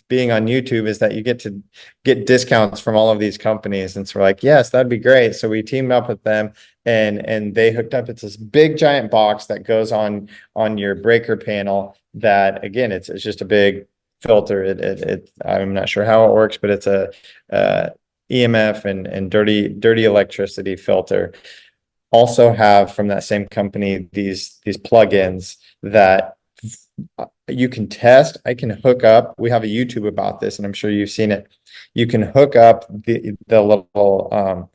being on YouTube is that you get to get discounts from all of these companies. And so we're like, yes, that'd be great. So we teamed up with them and they hooked up. It's this big giant box that goes on your breaker panel that, again, it's just a big filter. I'm not sure how it works, but it's a EMF and dirty electricity filter. Also have from that same company these plugins that you can test. I can hook up. We have a YouTube about this, and I'm sure you've seen it. You can hook up the little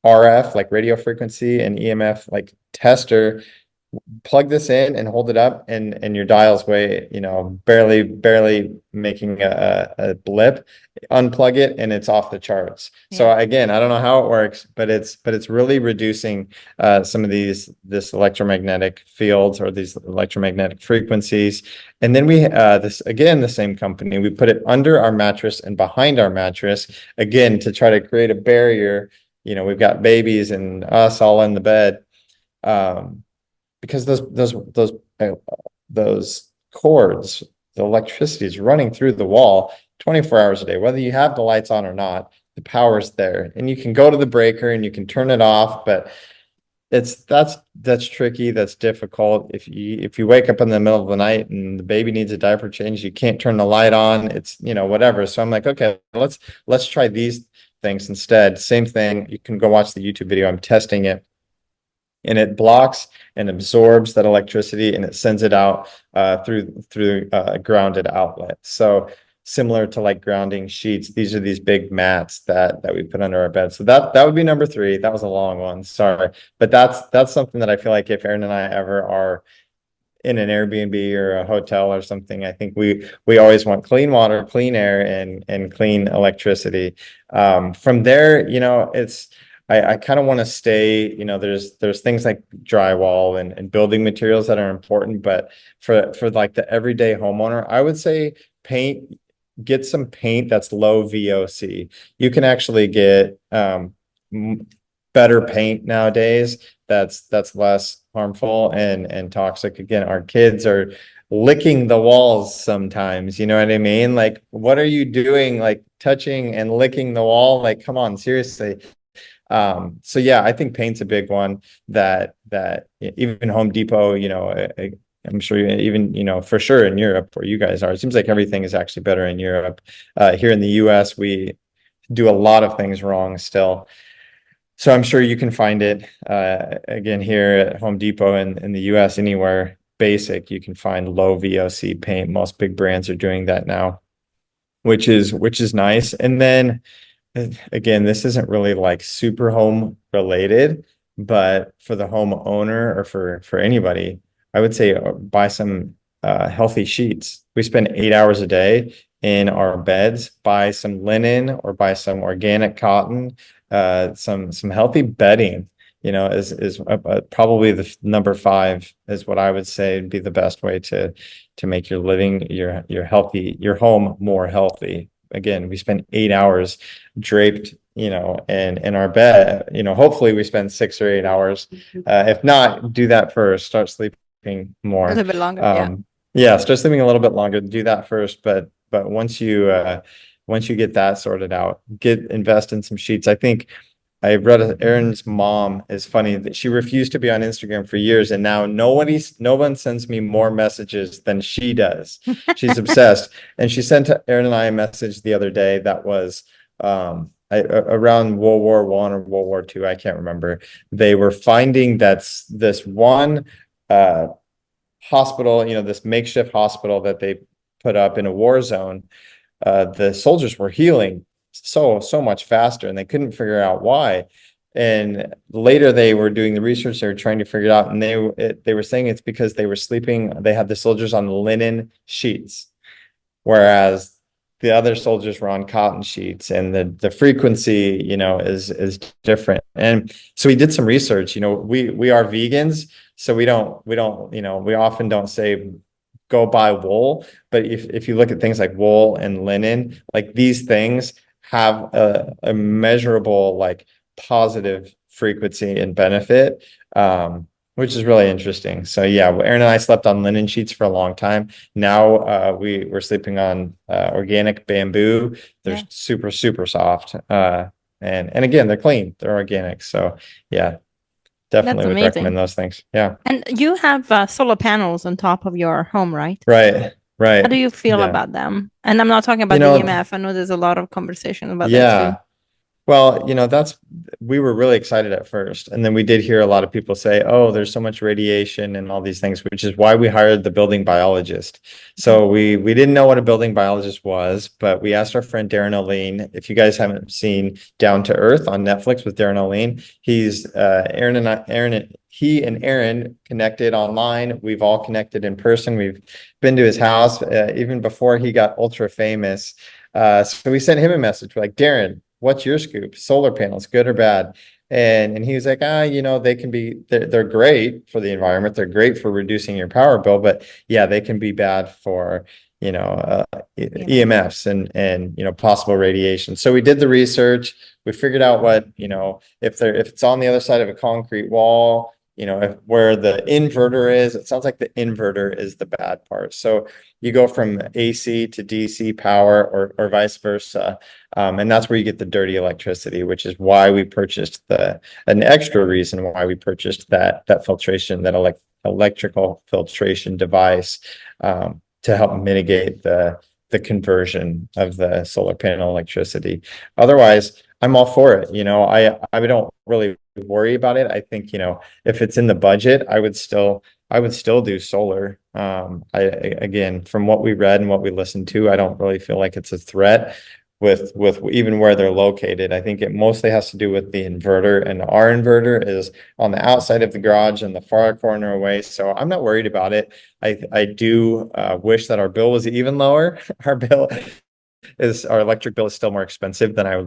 RF, like radio frequency, and EMF, like tester. Plug this in and hold it up, and your dial's way, barely making a blip. Unplug it and it's off the charts. So again, I don't know how it works, but it's really reducing some of this electromagnetic fields or these electromagnetic frequencies. And then we this again, the same company, we put it under our mattress and behind our mattress, again, to try to create a barrier. We've got babies and us all in the bed. Because those cords, the electricity is running through the wall 24 hours a day, whether you have the lights on or not, the power's there, and you can go to the breaker and you can turn it off, but that's tricky, that's difficult. If you wake up in the middle of the night and the baby needs a diaper change, you can't turn the light on, it's whatever. So I'm like, okay, let's try these things instead. Same thing, you can go watch the YouTube video, I'm testing it. And it blocks and absorbs that electricity and it sends it out through a grounded outlet. So similar to like grounding sheets, these are these big mats that we put under our bed. So that would be number 3. That was a long one, sorry. But that's something that I feel like if Erin and I ever are in an Airbnb or a hotel or something, I think we always want clean water, clean air, and clean electricity. From there, it's I kind of want to stay, there's things like drywall and building materials that are important, but for like the everyday homeowner, I would say get some paint that's low VOC. You can actually get better paint nowadays that's less harmful and toxic. Again, our kids are licking the walls sometimes, you know what I mean? Like, what are you doing? Like touching and licking the wall? Like, come on, seriously. So yeah, I think paint's a big one that even Home Depot, I'm sure even, for sure in Europe where you guys are, it seems like everything is actually better in Europe. Here in the US, we do a lot of things wrong still. So I'm sure you can find it, again, here at Home Depot in the US, anywhere basic, you can find low VOC paint. Most big brands are doing that now, which is nice. And then again, this isn't really like super home related, but for the homeowner or for anybody, I would say buy some healthy sheets. We spend 8 hours a day in our beds. Buy some linen or buy some organic cotton, some healthy bedding. Is probably the number 5 is what I would say would be the best way to make your living, your home more healthy. Again, we spend 8 hours draped, in our bed. Hopefully we spend 6 or 8 hours. If not, do that first. Start sleeping more. A little bit longer. Yeah, start sleeping a little bit longer. Do that first, but once you get that sorted out, invest in some sheets. I think I read Erin's mom is funny that she refused to be on Instagram for years, and now no one sends me more messages than she does. She's obsessed, and she sent Erin and I a message the other day that was around World War I or World War II. I can't remember. They were finding that's this one hospital, this makeshift hospital that they put up in a war zone. The soldiers were healing so much faster, and they couldn't figure out why. And later they were doing the research, they were trying to figure it out, and they were saying it's because they were sleeping, they had the soldiers on linen sheets, whereas the other soldiers were on cotton sheets, and the frequency, is different. And so we did some research. We are vegans, so we often don't say go buy wool, but if you look at things like wool and linen, like these things have a measurable like positive frequency and benefit, which is really interesting. So yeah, Erin and I slept on linen sheets for a long time. Now we're sleeping on organic bamboo. They're super soft, and again, they're clean, they're organic. So yeah, definitely would recommend those things. Yeah. And you have solar panels on top of your home, right? Right. How do you feel about them? And I'm not talking about the EMF. I know there's a lot of conversation about that too. Well, we were really excited at first. And then we did hear a lot of people say, oh, there's so much radiation and all these things, which is why we hired the building biologist. Mhm. So we didn't know what a building biologist was, but we asked our friend Darren Oline. If you guys haven't seen Down to Earth on Netflix with Darren Oline, he's he and Aaron connected online. We've all connected in person. We've been to his house even before he got ultra famous. So we sent him a message. We're like, Darren, what's your scoop? Solar panels, good or bad? And he was like, they can be, they're great for the environment. They're great for reducing your power bill, but yeah, they can be bad for, Yeah. EMFs and possible radiation. So we did the research. We figured out what, if it's on the other side of a concrete wall, where the inverter is, it sounds like the inverter is the bad part. So you go from AC to DC power or vice versa. And that's where you get the dirty electricity, which is why we purchased an extra reason why we purchased that filtration, that electrical filtration device, to help mitigate the conversion of the solar panel electricity. Otherwise, I'm all for it. I don't really worry about it. I think, if it's in the budget, I would still do solar. Again, from what we read and what we listened to, I don't really feel like it's a threat with even where they're located. I think it mostly has to do with the inverter, and our inverter is on the outside of the garage in the far corner away. So I'm not worried about it. I do wish that our bill was even lower. Our electric bill is still more expensive than I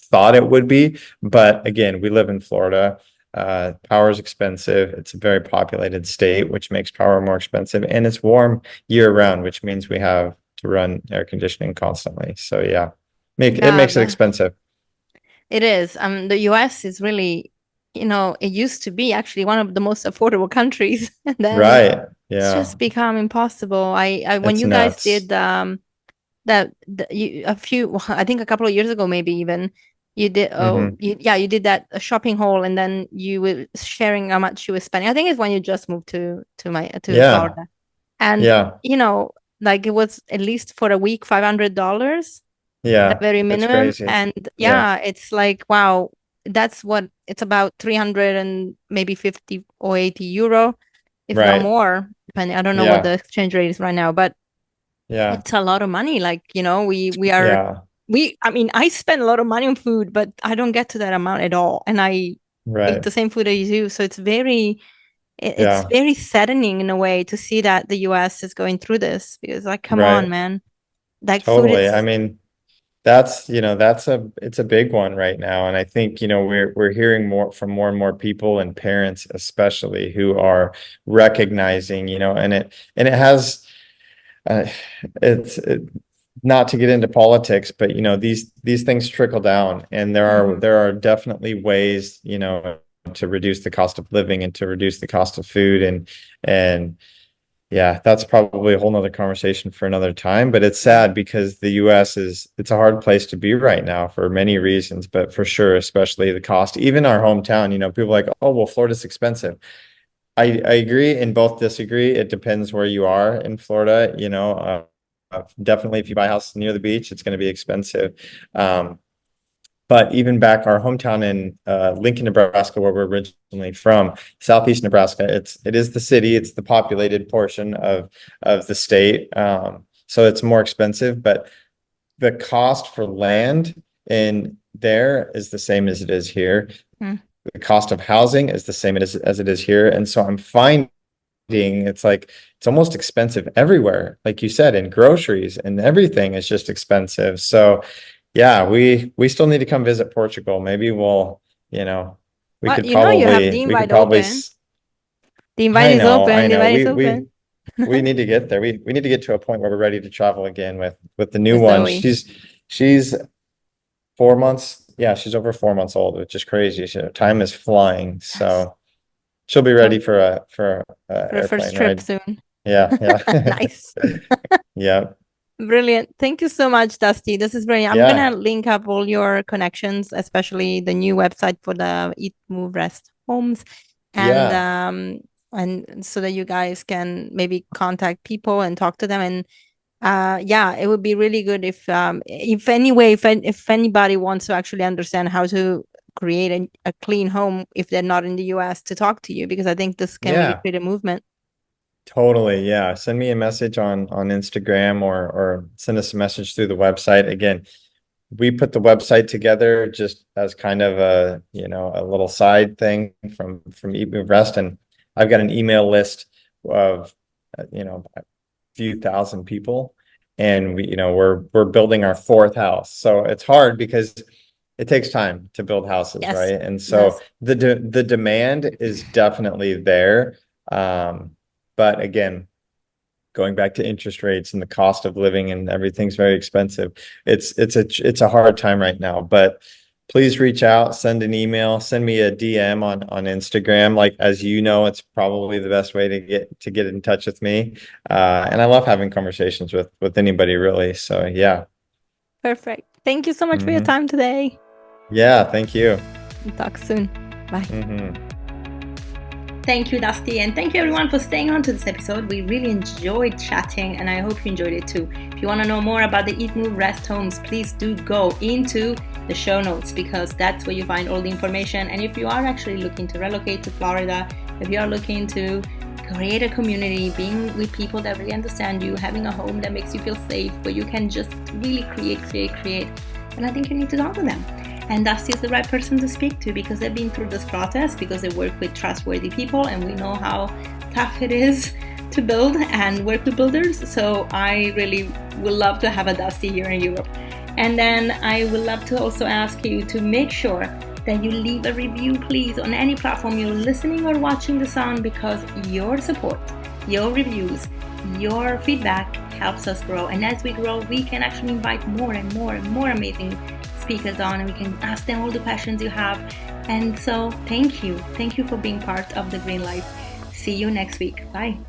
thought it would be. But again, we live in Florida. Power is expensive. It's a very populated state, which makes power more expensive, and it's warm year round, which means we have to run air conditioning constantly. So yeah, it Yeah, makes it expensive. it is. The US is really, it used to be actually one of the most affordable countries, and then Right. it's Yeah. just become impossible. When It's you guys nuts. did a few, I think a couple of years ago, maybe even you did. Oh, Hmm. you did that shopping haul, and then you were sharing how much you were spending. I think it's when you just moved to Yeah. Florida, and Yeah. like it was at least for a week $500 at a Yeah. very It's minimum. crazy. And Yeah. yeah, it's like, wow, that's what it's about 300 and maybe 50 or 80 euro, if not Right. more, depending. I don't know what the Yeah. exchange rate is right now, but Yeah. it's a lot of money. Like, Yeah. I mean, I spend a lot of money on food, but I don't get to that amount at all. And I eat Right. the same food as you. So it's Yeah. very saddening in a way to see that the US is going through this because, like, come on, Right. man. Like, food Totally. I is, mean, it's a big one right now. And I think, we're hearing more from more and more people and parents, especially, who are recognizing, and it has, uh, not to get into politics, but these things trickle down, and there are Mhm. there are definitely ways, to reduce the cost of living and to reduce the cost of food, and yeah, that's probably a whole nother conversation for another time. But it's Yeah. sad because the US it's a hard place to be right now for many reasons, but for sure, especially the cost. Even our hometown, people are like, oh, well, Florida's expensive. I agree and both disagree. It depends where you are in Florida, definitely if you buy a house near the beach, it's going to be expensive. Um, but even back our hometown in Lincoln, Nebraska, where we're originally from, southeast Nebraska, it is the city, it's the populated portion of the state. So it's more expensive, but the cost for land in there is the same as it is here. Mm. The cost of housing is the same as it is here. And so I'm finding it's like it's almost expensive everywhere, like you said, in groceries and everything is just expensive. So yeah, we still need to come visit Portugal. Maybe you know, we Well, could you have the we could invite probably open. The invite is I open. The know. invite is open. We need to get there. We need to get to a point where we're ready to travel again with the new With one. Zoe. She's 4 months. Yeah, she's over 4 months old, which is crazy. Time is flying. Yes. So she'll be So ready for a for the first airplane trip ride. soon. Yeah, yeah. Nice. Yeah. Brilliant. Thank you so much, Dusty. This is brilliant. I'm Yeah. gonna link up all your connections, especially the new website for the Eat, Move, Rest homes, and Yeah. um and so that you guys can maybe contact people and talk to them. And Yeah, it would be really good if anyway, if anybody wants to actually understand how to create a clean home if they're not in the US, to talk to you, because I think this can really Yeah, create a movement. totally. Yeah. Send me a message on Instagram or send us a message through the website. Again, we put the website together just as kind of a, a little side thing from Eat Move Rest. And I've got an email list of, a few thousand people. And we're building our fourth house. So it's hard because it takes time to build houses, Yes, right? And it does. so the demand is definitely there. But again, going back to interest rates and the cost of living and everything's very expensive. It's a hard time right now, but please reach out, send an email, send me a DM on Instagram. Like, as you know, it's probably the best way to get in touch with me. And I love having conversations with anybody really. So yeah. Perfect. Thank you so much for your time today. Yeah, thank you. We'll talk soon. Bye. Thank you, Dusty, and thank you everyone for staying on to this episode. We really enjoyed chatting, and I hope you enjoyed it too. If you want to know more about the Eat, Move, Rest homes, please do go into the show notes, because that's where you find all the information. And if you are actually looking to relocate to Florida, if you are looking to create a community, being with people that really understand you, having a home that makes you feel safe, where you can just really create, then I think you need to talk to them. And Dusty is the right person to speak to, because they've been through this process, because they work with trustworthy people, and we know how tough it is to build and work with builders. So I really would love to have a Dusty here in Europe. And then I would love to also ask you to make sure that you leave a review, please, on any platform you're listening or watching this on, because your support, your reviews, your feedback helps us grow. And as we grow, we can actually invite more and more amazing speakers on, and we can ask them all the questions you have. And so thank you for being part of the Green Life. See you next week. Bye.